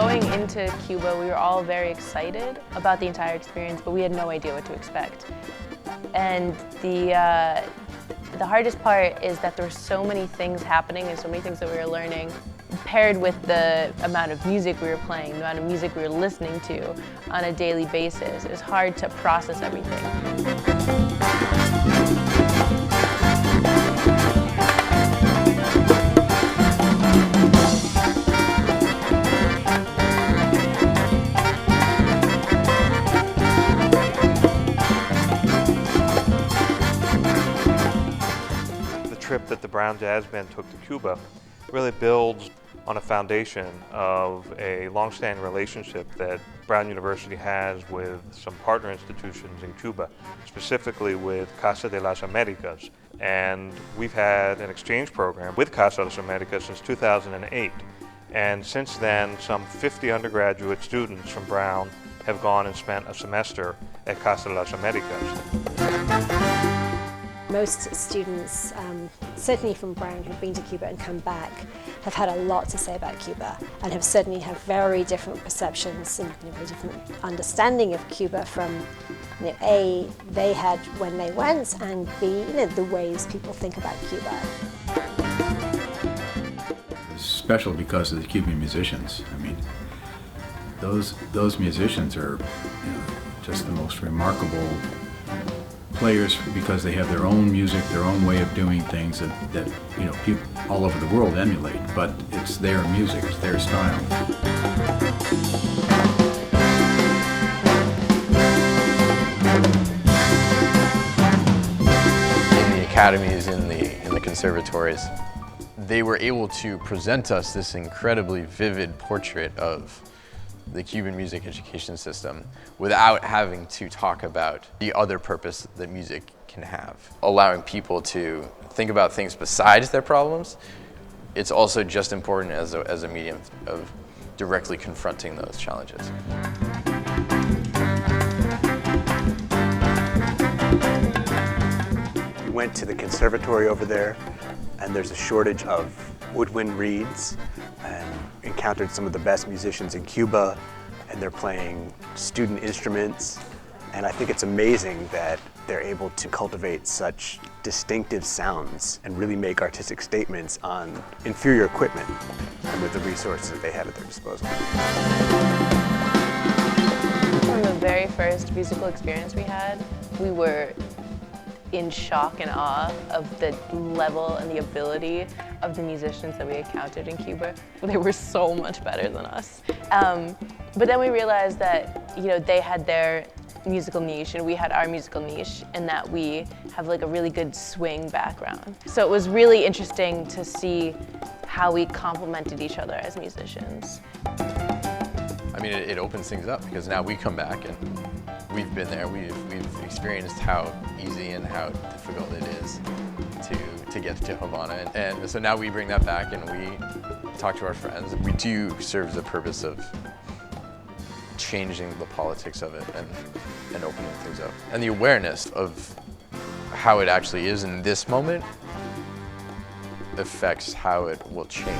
Going into Cuba, we were all very excited about the entire experience, but we had no idea what to expect. And the hardest part is that there were so many things happening and so many things that we were learning, paired with the amount of music we were playing, the amount of music we were listening to on a daily basis. It was hard to process everything. The trip that the Brown Jazz Band took to Cuba really builds on a foundation of a long-standing relationship that Brown University has with some partner institutions in Cuba, specifically with Casa de las Americas. And we've had an exchange program with Casa de las Americas since 2008. And since then, some 50 undergraduate students from Brown have gone and spent a semester at Casa de las Americas. Most students, certainly from Brown, who've been to Cuba and come back, have had a lot to say about Cuba and have certainly have very different perceptions and very different understanding of Cuba from A, they had when they went, and B, the ways people think about Cuba. It's special because of the Cuban musicians. I mean, those musicians are just the most remarkable players because they have their own music, their own way of doing things that people all over the world emulate, but it's their music, it's their style. In the academies, in the conservatories, they were able to present us this incredibly vivid portrait of the Cuban music education system without having to talk about the other purpose that music can have. Allowing people to think about things besides their problems, it's also just important as a medium of directly confronting those challenges. We went to the conservatory over there, and there's a shortage of woodwind reeds, and encountered some of the best musicians in Cuba, and they're playing student instruments. And I think it's amazing that they're able to cultivate such distinctive sounds and really make artistic statements on inferior equipment and with the resources that they had at their disposal. From the very first musical experience we had, we were in shock and awe of the level and the ability of the musicians that we encountered in Cuba. They were so much better than us. But then we realized that they had their musical niche and we had our musical niche, and that we have like a really good swing background. So it was really interesting to see how we complemented each other as musicians. I mean, it opens things up because now we come back and we've been there, we've experienced how easy and how difficult it is to get to Havana. And so now we bring that back and we talk to our friends. We do serve the purpose of changing the politics of it and opening things up. And the awareness of how it actually is in this moment affects how it will change.